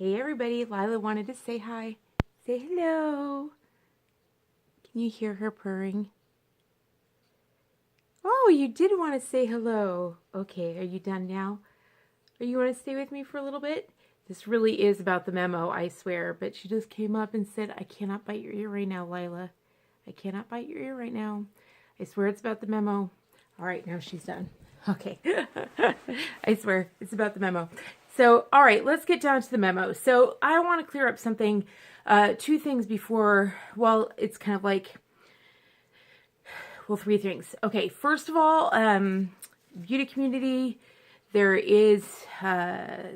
Hey everybody, Lila wanted to say hi. Say hello. Can you hear her purring? Oh, you did want to say hello. Okay, are you done now? Or you want to stay with me for a little bit? This really is about the memo, I swear. But she just came up and said, I cannot bite your ear right now, Lila. I cannot bite your ear right now. I swear it's about the memo. All right, now she's done. Okay. I swear it's about the memo. So, all right, let's get down to the memo. So I want to clear up something, two things before, well, it's kind of like, well, three things. Okay, first of all, beauty community, there is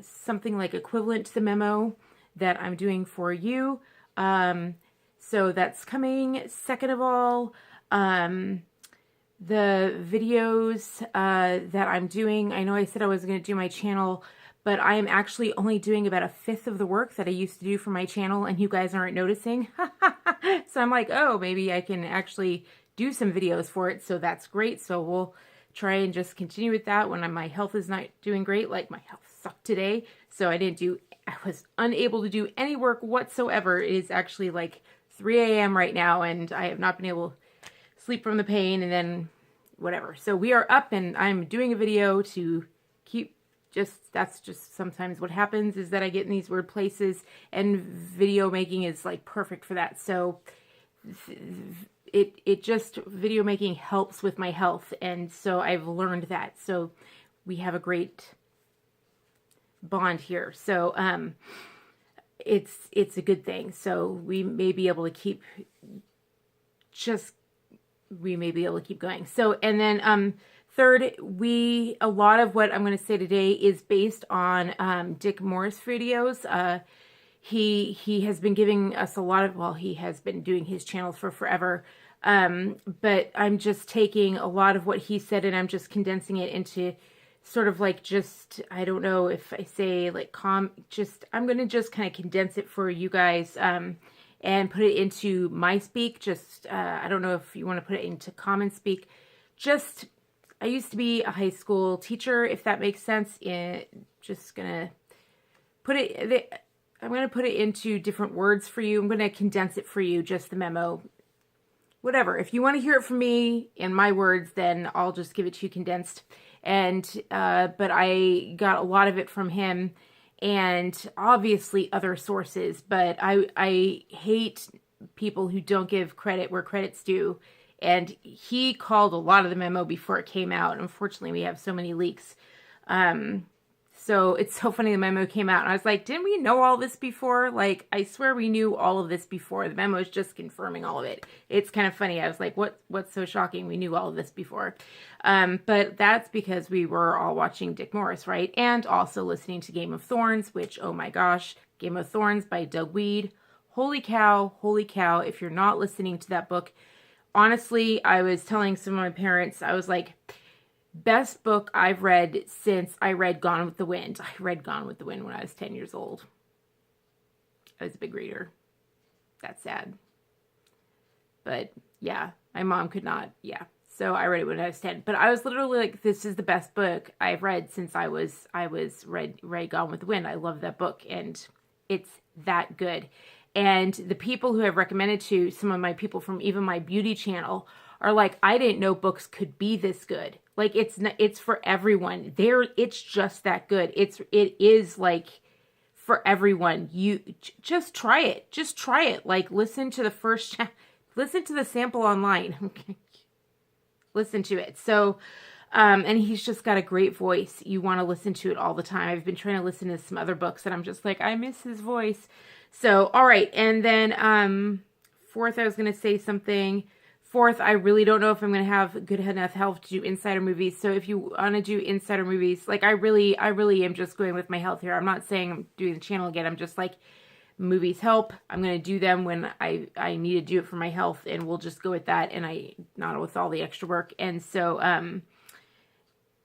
something like equivalent to the memo that I'm doing for you. So that's coming. Second of all, the videos that I'm doing, I know I said I was going to do my channel, but I am actually only doing about a fifth of the work that I used to do for my channel, and you guys aren't noticing. So I'm like, oh, maybe I can actually do some videos for it, so that's great. So we'll try and just continue with that when my health is not doing great. Like, my health sucked today, so I was unable to do any work whatsoever. It is actually like 3 a.m. right now, and I have not been able to sleep from the pain, and then whatever. So we are up, and I'm doing a video to keep that's just sometimes what happens, is that I get in these weird places, and video making is like perfect for that. So it just, video making helps with my health, and so I've learned that. So we have a great bond here. So it's a good thing. So we may be able to keep going. So, and then third, a lot of what I'm going to say today is based on Dick Morris videos. He has been giving us a lot of, well, he has been doing his channels for forever. But I'm just taking a lot of what he said, and I'm just condensing it into sort of like, just, I don't know if I say like I'm going to just kind of condense it for you guys, and put it into my speak. Just, I don't know if you want to put it into common speak. Just, I used to be a high school teacher, if that makes sense. Just gonna put it, I'm going to put it into different words for you. I'm going to condense it for you, just the memo. Whatever. If you want to hear it from me in my words, then I'll just give it to you condensed. And, but I got a lot of it from him, and obviously other sources, but I hate people who don't give credit where credit's due. And he called a lot of the memo before it came out. Unfortunately, we have so many leaks. So it's so funny the memo came out, and I was like, didn't we know all this before? Like, I swear we knew all of this before. The memo is just confirming all of it. It's kind of funny. I was like, what's so shocking? We knew all of this before. But that's because we were all watching Dick Morris, right? And also listening to Game of Thorns, which, oh my gosh, Game of Thorns by Doug Weed. Holy cow, holy cow. If you're not listening to that book, honestly, I was telling some of my parents, I was like, best book I've read since I read Gone with the Wind. I read Gone with the Wind when I was 10 years old. I was a big reader. That's sad. But yeah, my mom could not. Yeah. So I read it when I was 10. But I was literally like, this is the best book I've read since I read Gone with the Wind. I love that book, and it's that good. And the people who have recommended to some of my people from even my beauty channel are like, I didn't know books could be this good. Like, it's for everyone. It's just that good. It is like for everyone. You just try it. Just try it. Like, listen to the sample online. Okay. Listen to it. So, and he's just got a great voice. You want to listen to it all the time. I've been trying to listen to some other books, and I'm just like, I miss his voice. So, all right. And then, fourth, I was going to say something. Fourth, I really don't know if I'm going to have good enough health to do insider movies. So if you want to do insider movies, like I really am just going with my health here. I'm not saying I'm doing the channel again. I'm just like, movies help. I'm going to do them when I need to do it for my health, and we'll just go with that, and not with all the extra work. And so,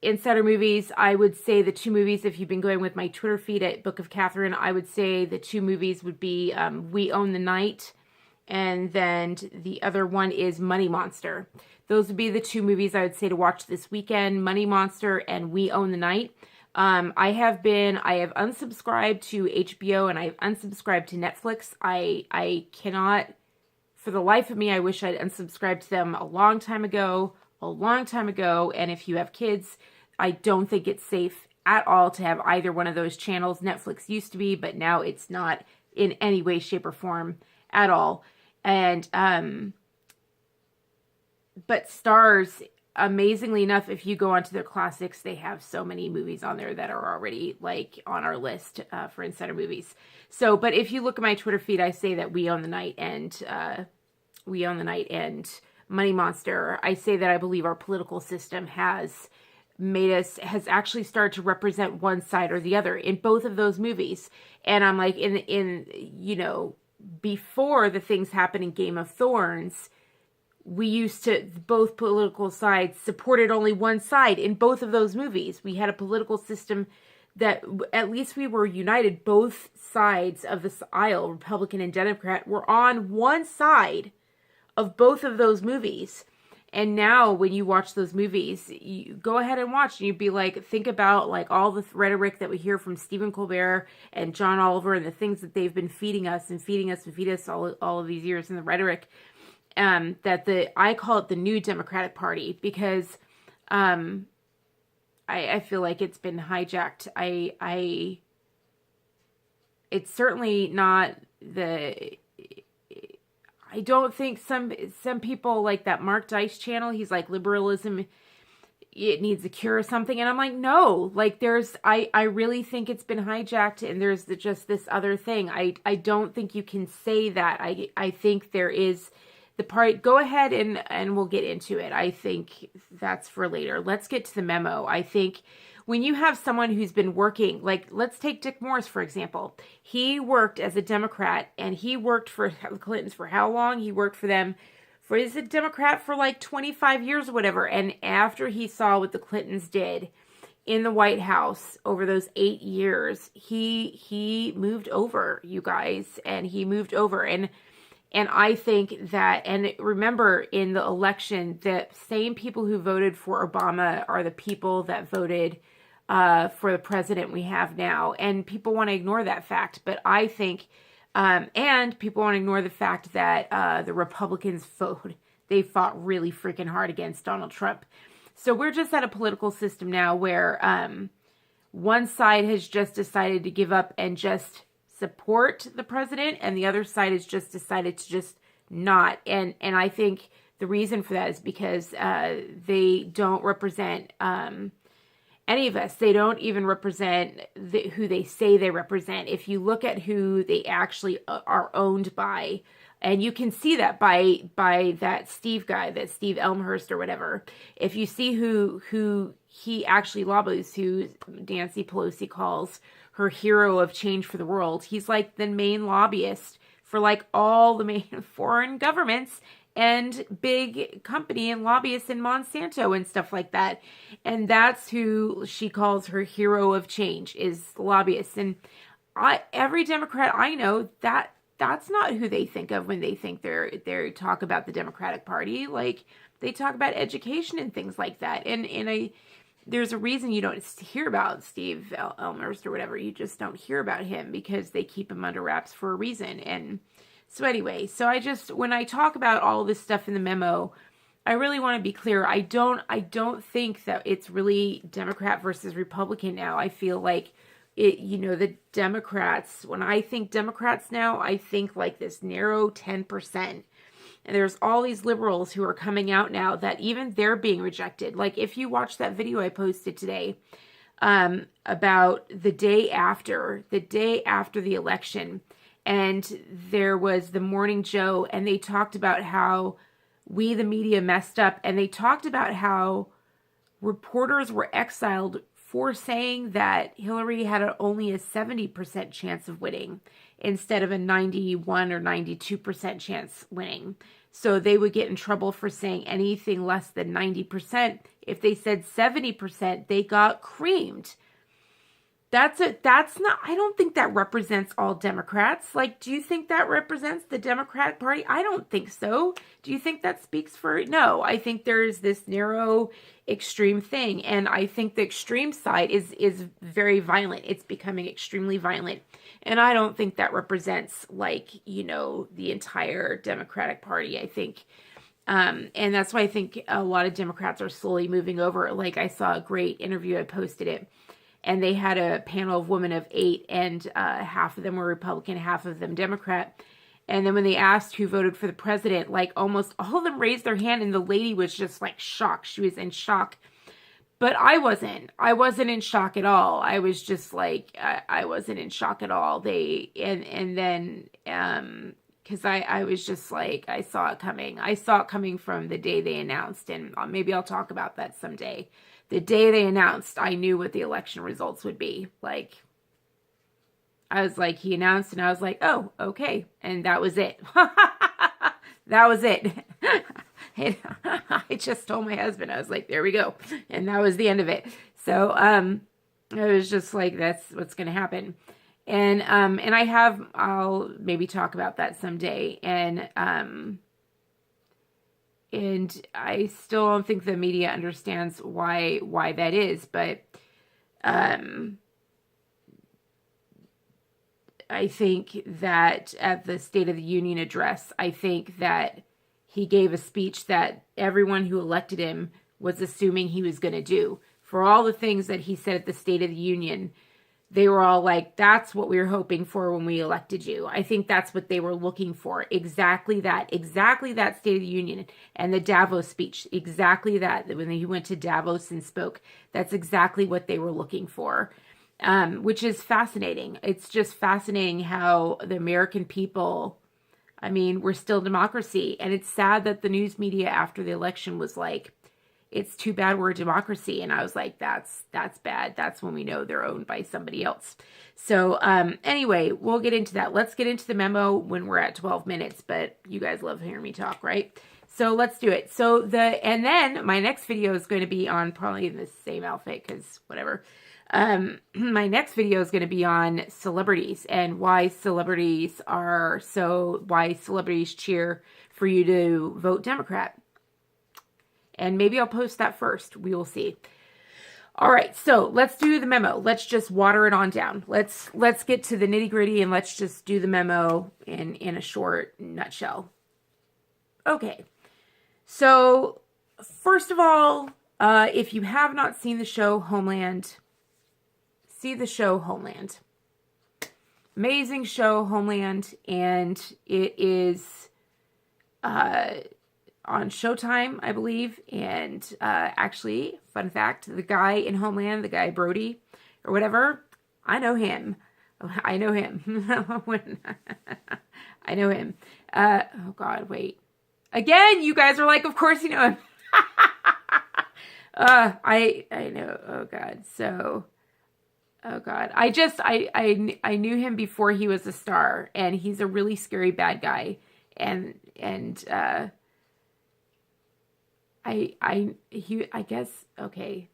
insider movies, I would say the two movies, if you've been going with my Twitter feed at Book of Katherine, I would say the two movies would be We Own the Night, and then the other one is Money Monster. Those would be the two movies I would say to watch this weekend, Money Monster and We Own the Night. I have unsubscribed to HBO and I've unsubscribed to Netflix. I cannot, for the life of me, I wish I'd unsubscribed to them a long time ago. And if you have kids, I don't think it's safe at all to have either one of those channels. Netflix used to be, but now it's not in any way, shape, or form at all. And, but Stars, amazingly enough, if you go onto their classics, they have so many movies on there that are already like on our list for Insider Movies. So, but if you look at my Twitter feed, I say that We Own the Night and Money Monster. I say that I believe our political system has actually started to represent one side or the other in both of those movies. And I'm like, before the things happened in Game of Thrones, we used to, both political sides supported only one side in both of those movies. We had a political system that at least we were united. Both sides of the aisle, Republican and Democrat, were on one side of both of those movies. And now when you watch those movies, you go ahead and watch and you'd be like, think about like all the rhetoric that we hear from Stephen Colbert and John Oliver and the things that they've been feeding us all of these years in the rhetoric. I call it the new Democratic Party because I feel like it's been hijacked. It's certainly not I don't think some people like that Mark Dice channel. He's like, liberalism, it needs a cure or something. And I'm like, no, like I really think it's been hijacked and there's just this other thing. I don't think you can say that. I think there is the part. Go ahead and we'll get into it. I think that's for later. Let's get to the memo. I think when you have someone who's been working, like let's take Dick Morris, for example. He worked as a Democrat and he worked for the Clintons for how long? He worked for them is a Democrat for like 25 years or whatever. And after he saw what the Clintons did in the White House over those 8 years, he moved over, you guys, and he moved over. And I think that, and remember in the election, the same people who voted for Obama are the people that voted for the president we have now. And people want to ignore that fact. But I think, and people want to ignore the fact that the Republicans they fought really freaking hard against Donald Trump. So we're just at a political system now where one side has just decided to give up and just support the president, and the other side has just decided to just not. And I think the reason for that is because they don't represent any of us. They don't even represent who they say they represent. If you look at who they actually are owned by, and you can see that by that Steve guy, that Steve Elmhurst or whatever. If you see who he actually lobbyists, who Nancy Pelosi calls her hero of change for the world, he's like the main lobbyist for like all the main foreign governments and big company and lobbyists in Monsanto and stuff like that. And that's who she calls her hero of change, is lobbyists. And every Democrat I know, that's not who they think of when they think they talk about the Democratic Party. Like they talk about education and things like that. And there's a reason you don't hear about Steve Elmhurst or whatever. You just don't hear about him because they keep him under wraps for a reason. And so anyway, when I talk about all this stuff in the memo, I really want to be clear. I don't think that it's really Democrat versus Republican now. I feel like the Democrats, when I think Democrats now, I think like this narrow 10%. And there's all these liberals who are coming out now that even they're being rejected. Like if you watch that video I posted today about the day after the election, and there was the Morning Joe, and they talked about how we, the media, messed up, and they talked about how reporters were exiled for saying that Hillary had only a 70% chance of winning instead of a 91 or 92% chance winning. So they would get in trouble for saying anything less than 90%. If they said 70%, they got creamed. That's not, I don't think that represents all Democrats. Like, do you think that represents the Democratic Party? I don't think so. Do you think that speaks for, no, I think there's this narrow extreme thing. And I think the extreme side is very violent. It's becoming extremely violent. And I don't think that represents, like, you know, the entire Democratic Party. I think, and that's why I think a lot of Democrats are slowly moving over. Like, I saw a great interview, I posted it. And they had a panel of women of 8, and half of them were Republican, half of them Democrat. And then when they asked who voted for the president, like almost all of them raised their hand, and the lady was just like shocked. She was in shock. But I wasn't. I wasn't in shock at all. I was just like, I wasn't in shock at all. And then, because I was just like, I saw it coming. I saw it coming from the day they announced, and maybe I'll talk about that someday. The day they announced, I knew what the election results would be. Like, I was like, he announced, and I was like, oh, okay. And that was it. That was it. And I just told my husband, I was like, there we go. And that was the end of it. So, it was just like, that's what's going to happen. And I'll maybe talk about that someday. And I still don't think the media understands why that is, but I think that at the State of the Union address, I think that he gave a speech that everyone who elected him was assuming he was going to do. For all the things that he said at the State of the Union, they were all like, that's what we were hoping for when we elected you. I think that's what they were looking for. Exactly that State of the Union and the Davos speech. Exactly that. When he went to Davos and spoke, that's exactly what they were looking for, which is fascinating. It's just fascinating how the American people, I mean, we're still a democracy. And it's sad that the news media after the election was like, it's too bad we're a democracy. And I was like, that's bad. That's when we know they're owned by somebody else. So anyway, we'll get into that. Let's get into the memo when we're at 12 minutes, but you guys love hearing me talk, right? So let's do it. And then my next video is going to be on probably the same outfit, because whatever. My next video is going to be on celebrities and why celebrities cheer for you to vote Democrat. And maybe I'll post that first. We will see. All right, so let's do the memo. Let's just water it on down. Let's get to the nitty gritty, and let's just do the memo in a short nutshell. Okay, so first of all, if you have not seen the show Homeland, see the show Homeland. Amazing show, Homeland, and it is on Showtime, I believe. And actually, fun fact, the guy in Homeland, the guy Brody or whatever, I know him. I know him. I know him. Oh God, wait. Again, you guys are like, of course you know him. I know. Oh God. So, oh God. I knew him before he was a star, and he's a really scary bad guy. And I guess, okay.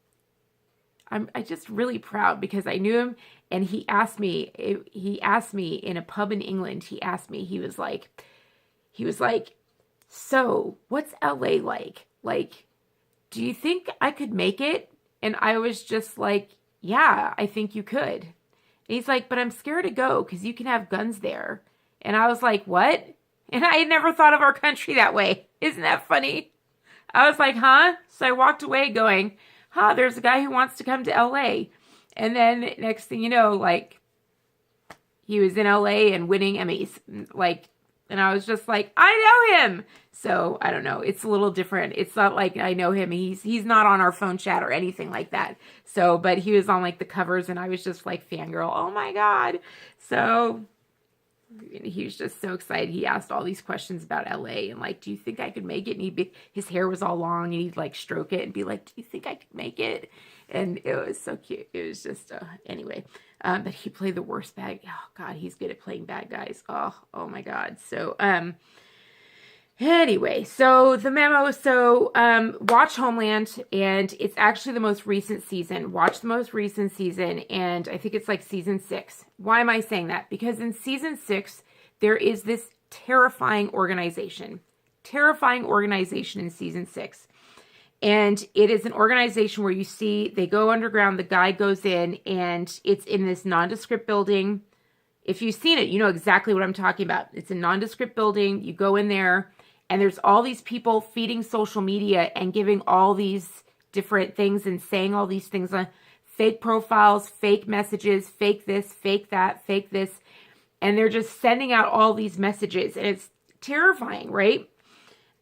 I'm just really proud because I knew him, and he asked me in a pub in England, he was like, so what's LA like? Like, do you think I could make it? And I was just like, yeah, I think you could. And he's like, but I'm scared to go because you can have guns there. And I was like, what? And I had never thought of our country that way. Isn't that funny? I was like, huh? So I walked away going, there's a guy who wants to come to LA. And then next thing you know, like, he was in LA and winning Emmys. Like, and I was just like, I know him. So I don't know. It's a little different. It's not like I know him. He's not on our phone chat or anything like that. So, but he was on like the covers, and I was just like fangirl. Oh my God. So he was just so excited. He asked all these questions about LA and like, do you think I could make it? And his hair was all long, and he'd like stroke it and be like, do you think I could make it? And it was so cute. It was just, anyway, but he played the worst bad. Oh God, he's good at playing bad guys. Oh my God. So, Anyway, so the memo, watch Homeland, and it's actually the most recent season. Watch the most recent season, and I think it's like season 6. Why am I saying that? Because in season 6, there is this terrifying organization in season 6. And it is an organization where you see they go underground, the guy goes in, and it's in this nondescript building. If you've seen it, you know exactly what I'm talking about. It's a nondescript building. You go in there, and there's all these people feeding social media and giving all these different things and saying all these things on fake profiles, fake messages, fake this, fake that, fake this. And they're just sending out all these messages. And it's terrifying, right?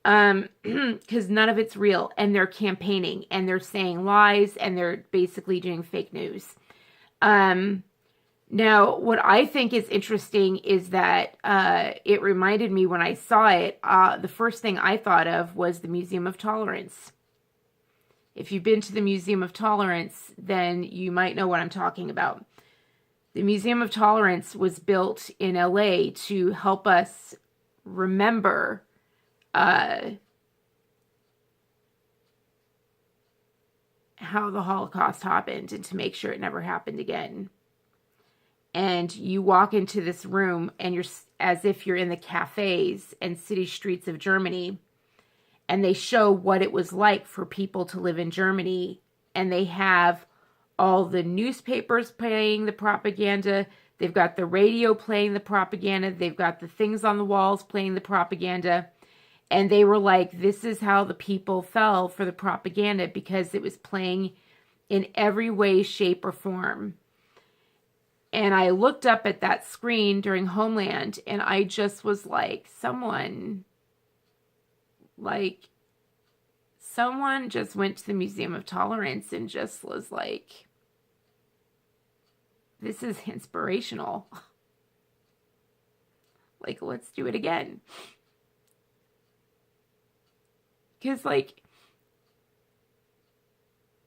Because none of it's real. And they're campaigning and they're saying lies and they're basically doing fake news. Now, what I think is interesting is that it reminded me when I saw it, the first thing I thought of was the Museum of Tolerance. If you've been to the Museum of Tolerance, then you might know what I'm talking about. The Museum of Tolerance was built in LA to help us remember how the Holocaust happened and to make sure it never happened again. And you walk into this room and you're as if you're in the cafes and city streets of Germany. And they show what it was like for people to live in Germany. And they have all the newspapers playing the propaganda. They've got the radio playing the propaganda. They've got the things on the walls playing the propaganda. And they were like, this is how the people fell for the propaganda because it was playing in every way, shape, or form. And I looked up at that screen during Homeland, and I just was like, someone just went to the Museum of Tolerance and just was like, this is inspirational. Like, let's do it again. Because, like,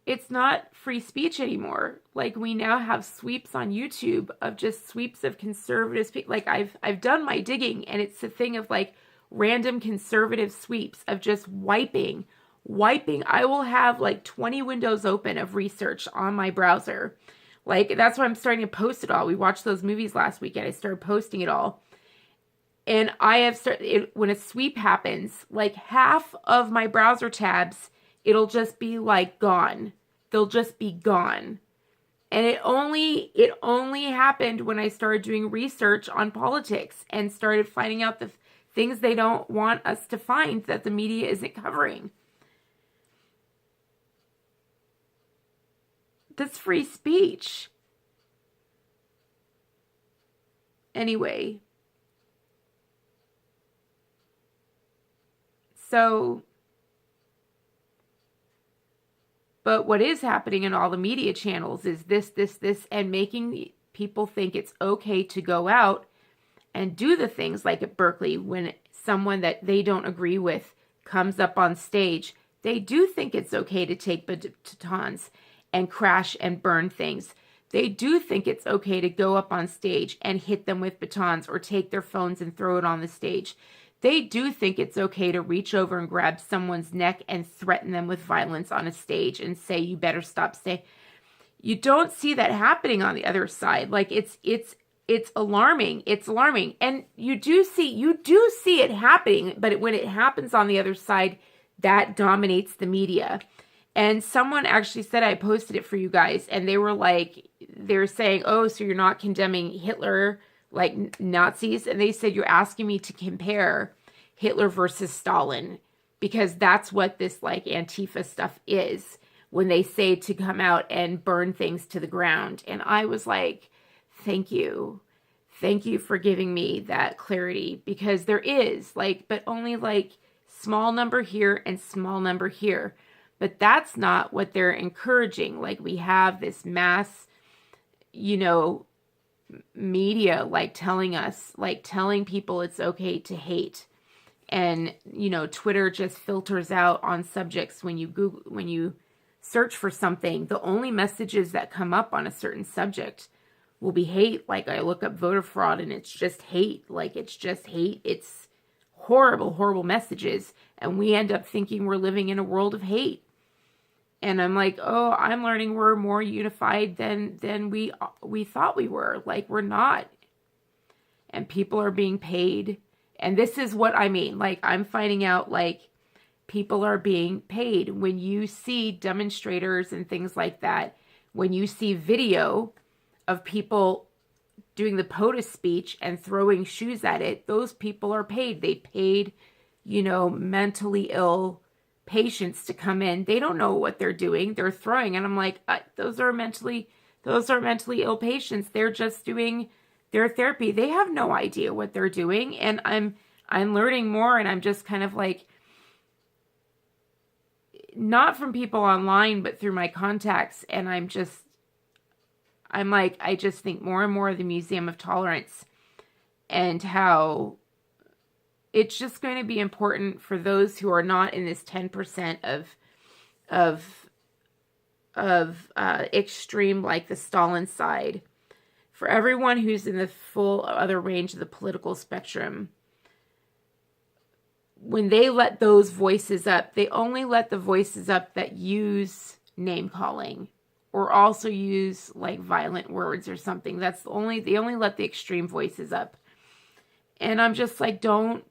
it's not free speech anymore. Like, we now have sweeps on YouTube of just sweeps of conservative speech. Like, I've done my digging, and it's a thing of, like, random conservative sweeps of just wiping. I will have, like, 20 windows open of research on my browser. Like, that's why I'm starting to post it all. We watched those movies last weekend. I started posting it all. And I have started, when a sweep happens, like, half of my browser tabs, it'll just be, like, gone. They'll just be gone. And it only happened when I started doing research on politics and started finding out the things they don't want us to find that the media isn't covering. That's free speech. Anyway. So, but what is happening in all the media channels is this, and making people think it's okay to go out and do the things like at Berkeley when someone that they don't agree with comes up on stage. They do think it's okay to take batons and crash and burn things. They do think it's okay to go up on stage and hit them with batons or take their phones and throw it on the stage. They do think it's okay to reach over and grab someone's neck and threaten them with violence on a stage and say, you better stop saying. You don't see that happening on the other side. Like, it's alarming. It's alarming. And you do see it happening, but when it happens on the other side, that dominates the media. And someone actually said, I posted it for you guys, and they were saying, oh, so you're not condemning Hitler, like Nazis? And they said, you're asking me to compare Hitler versus Stalin, because that's what this, like, Antifa stuff is, when they say to come out and burn things to the ground. And I was like, thank you. Thank you for giving me that clarity, because there is, like, but only, like, small number here and small number here. But that's not what they're encouraging. Like, we have this mass, media, like, telling people it's okay to hate. And, Twitter just filters out on subjects when you search for something. The only messages that come up on a certain subject will be hate. Like, I look up voter fraud and it's just hate. Like, it's just hate. It's horrible, horrible messages. And we end up thinking we're living in a world of hate. And I'm like, oh, I'm learning we're more unified than we thought we were. Like, we're not. And people are being paid. And this is what I mean. Like, I'm finding out, like, people are being paid. When you see demonstrators and things like that, when you see video of people doing the POTUS speech and throwing shoes at it, those people are paid. They paid, you know, mentally ill patients to come in. They don't know what they're doing. They're throwing. And I'm like, those are mentally ill patients. They're just doing their therapy. They have no idea what they're doing. And I'm learning more, and I'm just kind of like, not from people online, but through my contacts. And I'm like, I just think more and more of the Museum of Tolerance and how it's just going to be important for those who are not in this 10% of extreme, like the Stalin side, for everyone who's in the full other range of the political spectrum. When they let those voices up, they only let the voices up that use name calling or also use like violent words or something. They only let the extreme voices up. And I'm just like, don't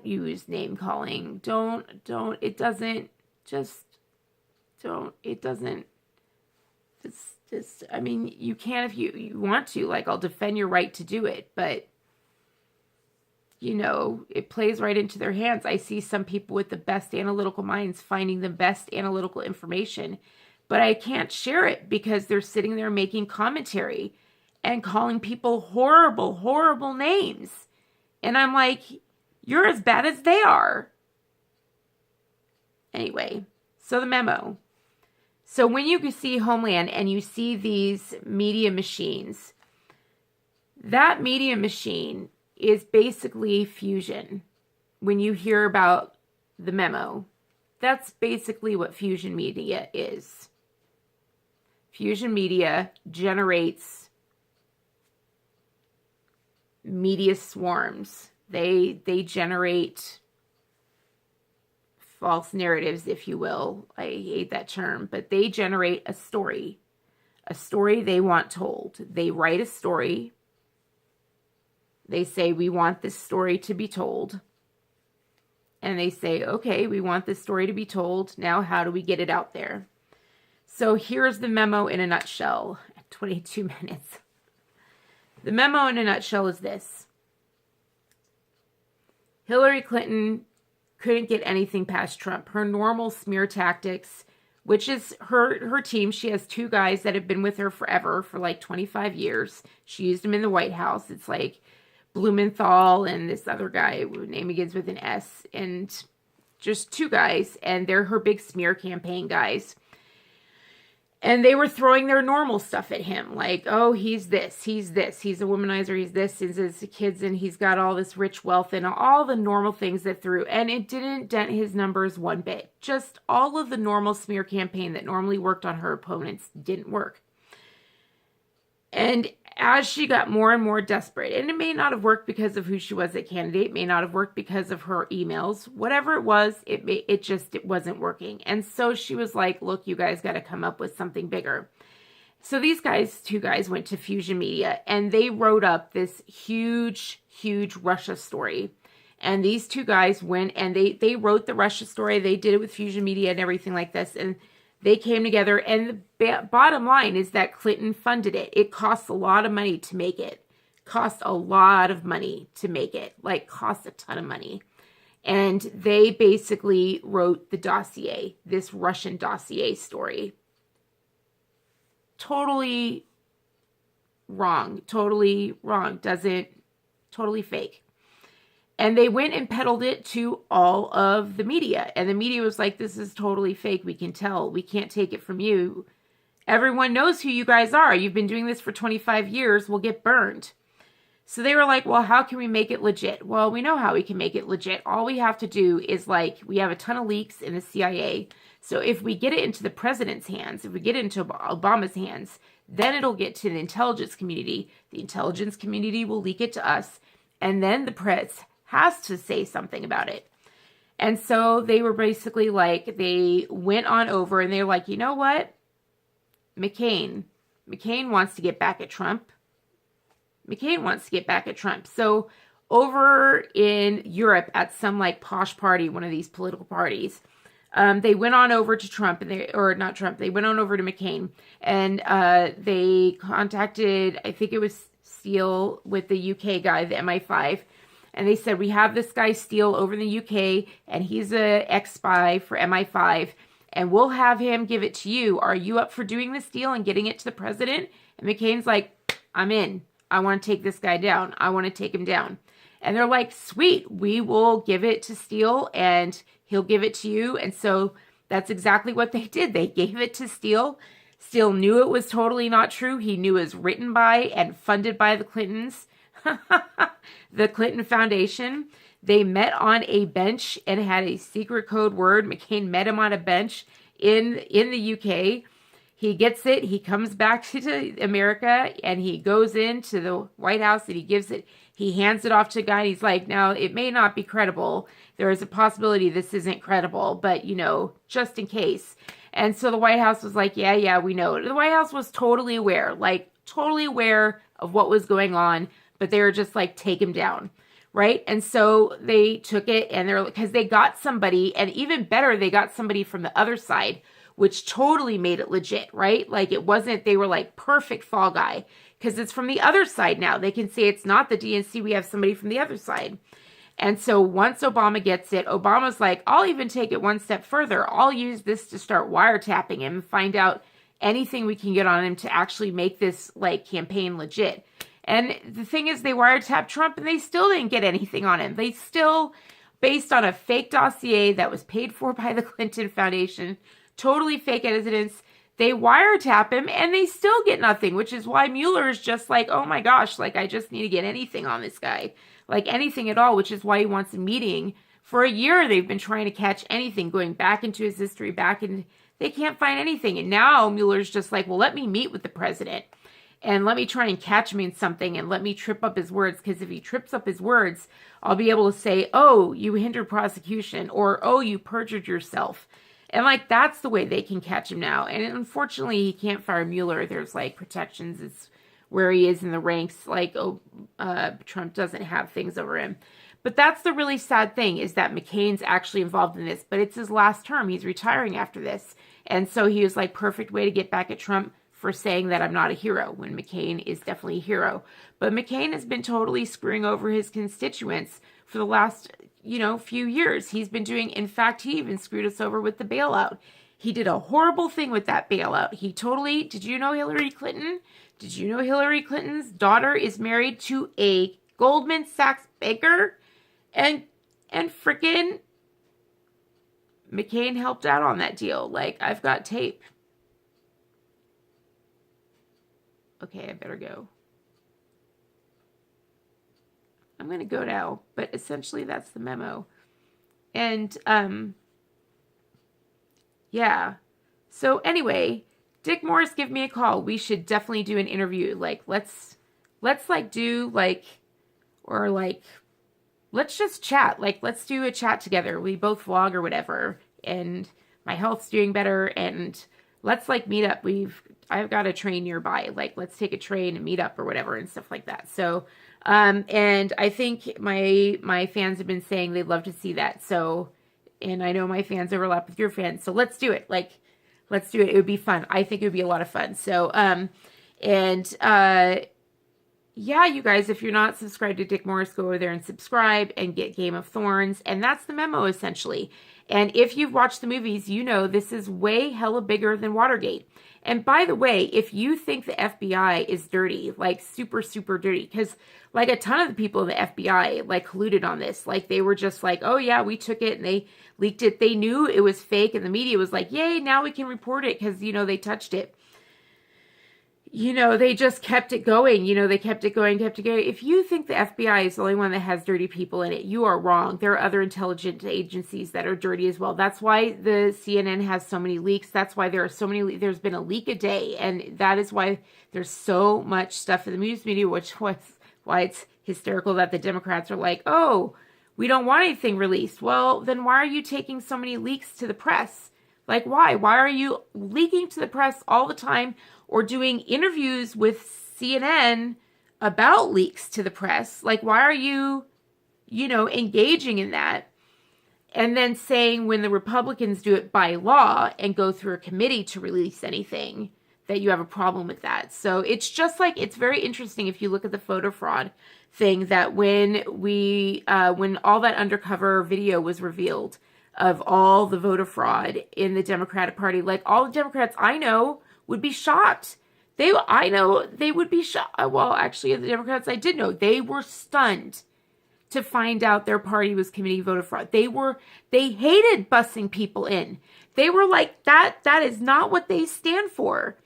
use name calling. It doesn't, I mean, you can if you want to, like, I'll defend your right to do it, but you know, it plays right into their hands. I see some people with the best analytical minds finding the best analytical information, but I can't share it because they're sitting there making commentary and calling people horrible, horrible names. And I'm like, you're as bad as they are. Anyway, so the memo. So when you see Homeland and you see these media machines, that media machine is basically fusion. When you hear about the memo, that's basically what fusion media is. Fusion media generates media swarms. They generate false narratives, if you will. I hate that term, but they generate a story they want told. They write a story. They say, we want this story to be told. And they say, okay, we want this story to be told. Now, how do we get it out there? So here's the memo in a nutshell at 22 minutes. The memo in a nutshell is this. Hillary Clinton couldn't get anything past Trump. Her normal smear tactics, which is her team. She has two guys that have been with her forever, for like 25 years. She used them in the White House. It's like Blumenthal and this other guy, name begins with an S, and just two guys, and they're her big smear campaign guys. And they were throwing their normal stuff at him, like, oh, he's this, he's a womanizer, he's this, he's his kids, and he's got all this rich wealth, and all the normal things that threw, and it didn't dent his numbers one bit. Just all of the normal smear campaign that normally worked on her opponents didn't work. And as she got more and more desperate, and it may not have worked because of who she was as a candidate, it may not have worked because of her emails, whatever it was, it wasn't working. And so she was like, look, you guys got to come up with something bigger. So these two guys went to Fusion Media, and they wrote up this huge Russia story. And these two guys went and they wrote the Russia story. They did it with Fusion Media and everything like this. And they came together, and the bottom line is that Clinton funded it. It costs a lot of money to make it. Cost a lot of money to make it. Like, cost a ton of money. And they basically wrote the dossier, this Russian dossier story. Totally wrong. Totally fake. And they went and peddled it to all of the media. And the media was like, this is totally fake. We can tell. We can't take it from you. Everyone knows who you guys are. You've been doing this for 25 years. We'll get burned. So they were like, well, how can we make it legit? Well, we know how we can make it legit. All we have to do is, like, we have a ton of leaks in the CIA. So if we get it into the president's hands, if we get it into Obama's hands, then it'll get to the intelligence community. The intelligence community will leak it to us. And then the press has to say something about it. And so they were basically like, they went on over and they were like, you know what? McCain wants to get back at Trump. McCain wants to get back at Trump. So over in Europe at some like posh party, one of these political parties, they went on over to Trump they went on over to McCain and they contacted, I think it was Steele with the UK guy, the MI5. And they said, we have this guy Steele over in the UK and he's a ex-spy for MI5 and we'll have him give it to you. Are you up for doing this deal and getting it to the president? And McCain's like, I'm in. I want to take this guy down. I want to take him down. And they're like, sweet, we will give it to Steele and he'll give it to you. And so that's exactly what they did. They gave it to Steele. Steele knew it was totally not true. He knew it was written by and funded by the Clintons, the Clinton Foundation. They met on a bench and had a secret code word. McCain met him on a bench in the UK. He gets it. He comes back to America and he goes into the White House and he gives it. He hands it off to a guy and he's like, now it may not be credible. There is a possibility this isn't credible, but just in case. And so the White House was like, yeah, we know it. The White House was totally aware of what was going on, but they were just like, take him down. Right. And so they took it and because they got somebody, and even better, they got somebody from the other side, which totally made it legit, right? Like it wasn't, they were like perfect fall guy because it's from the other side now. They can say it's not the DNC. We have somebody from the other side. And so once Obama gets it, Obama's like, I'll even take it one step further. I'll use this to start wiretapping him and find out anything we can get on him to actually make this like campaign legit. And the thing is, they wiretapped Trump and they still didn't get anything on him. They still, based on a fake dossier that was paid for by the Clinton Foundation, totally fake evidence, they wiretap him and they still get nothing, which is why Mueller is just like, oh my gosh, like I just need to get anything on this guy, like anything at all, which is why he wants a meeting. For a year, they've been trying to catch anything, going back into his history, and they can't find anything. And now Mueller's just like, well, let me meet with the president and let me try and catch him in something and let me trip up his words. Because if he trips up his words, I'll be able to say, oh, you hindered prosecution, or oh, you perjured yourself. And like, that's the way they can catch him now. And unfortunately, he can't fire Mueller. There's like protections. It's where he is in the ranks. Like, Trump doesn't have things over him. But that's the really sad thing, is that McCain's actually involved in this. But it's his last term. He's retiring after this. And so he was like, perfect way to get back at Trump for saying that I'm not a hero, when McCain is definitely a hero. But McCain has been totally screwing over his constituents for the last, few years. He's been doing, in fact, he even screwed us over with the bailout. He did a horrible thing with that bailout. Did you know Hillary Clinton? Did you know Hillary Clinton's daughter is married to a Goldman Sachs banker? And freaking McCain helped out on that deal. Like, I've got tape. Okay, I better go. I'm going to go now, but essentially that's the memo. And, yeah. So anyway, Dick Morris, give me a call. We should definitely do an interview. Like, let's let's just chat. Like, let's do a chat together. We both vlog or whatever. And my health's doing better. And let's meet up. I've got a train nearby. Like, let's take a train and meet up or whatever and stuff like that. So, and I think my fans have been saying they'd love to see that. So, and I know my fans overlap with your fans. So let's do it. Let's do it. It would be fun. I think it would be a lot of fun. So, yeah, you guys, if you're not subscribed to Dick Morris, go over there and subscribe and get Game of Thorns. And that's the memo, essentially. And if you've watched the movies, you know this is way hella bigger than Watergate. And by the way, if you think the FBI is dirty, like super, super dirty, because like a ton of the people in the FBI like colluded on this. Like they were just like, oh yeah, we took it and they leaked it. They knew it was fake and the media was like, yay, now we can report it because, they touched it. They just kept it going. They kept it going. If you think the FBI is the only one that has dirty people in it, you are wrong. There are other intelligence agencies that are dirty as well. That's why the CNN has so many leaks. That's why there are so many. There's been a leak a day. And that is why there's so much stuff in the news media, which was why it's hysterical that the Democrats are like, oh, We don't want anything released. Well, then why are you taking so many leaks to the press? Like, why? Why are you leaking to the press all the time or doing interviews with CNN about leaks to the press? Like, why are you, engaging in that? And then saying when the Republicans do it by law and go through a committee to release anything, that you have a problem with that. So it's just like, it's very interesting if you look at the photo fraud thing, that when all that undercover video was revealed of all the voter fraud in the Democratic Party, like all the Democrats I know would be shocked. I know they would be shocked. Well, actually, the Democrats I did know, they were stunned to find out their party was committing voter fraud. They hated busing people in. They were like, that is not what they stand for.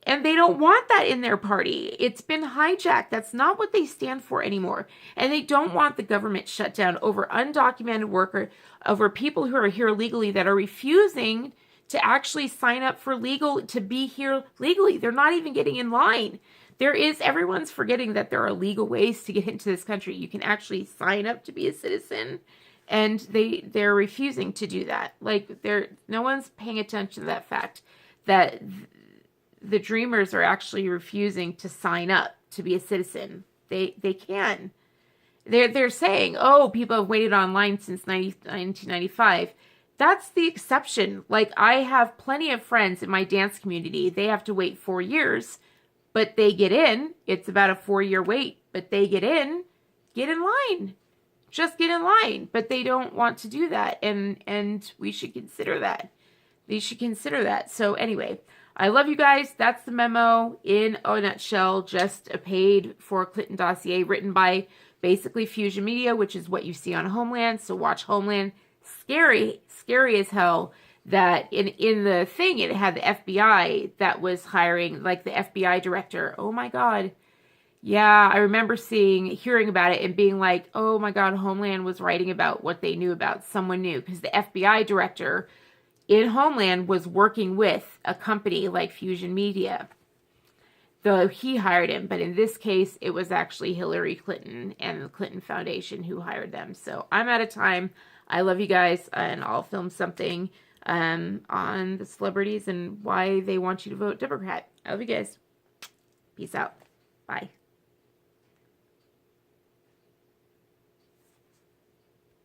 And they don't want that in their party. It's been hijacked. That's not what they stand for anymore. And they don't want the government shut down over undocumented worker, over people who are here legally that are refusing to actually sign up for to be here legally. They're not even getting in line. Everyone's forgetting that there are legal ways to get into this country. You can actually sign up to be a citizen, and they're refusing to do that. Like, no one's paying attention to that fact that the Dreamers are actually refusing to sign up to be a citizen. They can. They're saying, oh, people have waited online since 1995. That's the exception. Like, I have plenty of friends in my dance community. They have to wait 4 years, but they get in. It's about a 4-year wait, but they get in. Get in line. Just get in line. But they don't want to do that, and we should consider that. They should consider that. So anyway, I love you guys. That's the memo in a nutshell. Just a paid-for Clinton dossier written by basically Fusion Media, which is what you see on Homeland. So watch Homeland. Scary as hell that in the thing it had the FBI that was hiring, like the FBI director. Oh my God. Yeah, I remember hearing about it and being like, oh my God, Homeland was writing about what they knew about. Someone knew, because the FBI director in Homeland was working with a company like Fusion Media, though he hired him. But in this case, it was actually Hillary Clinton and the Clinton Foundation who hired them. So I'm out of time. I love you guys, and I'll film something on the celebrities and why they want you to vote Democrat. I love you guys. Peace out. Bye.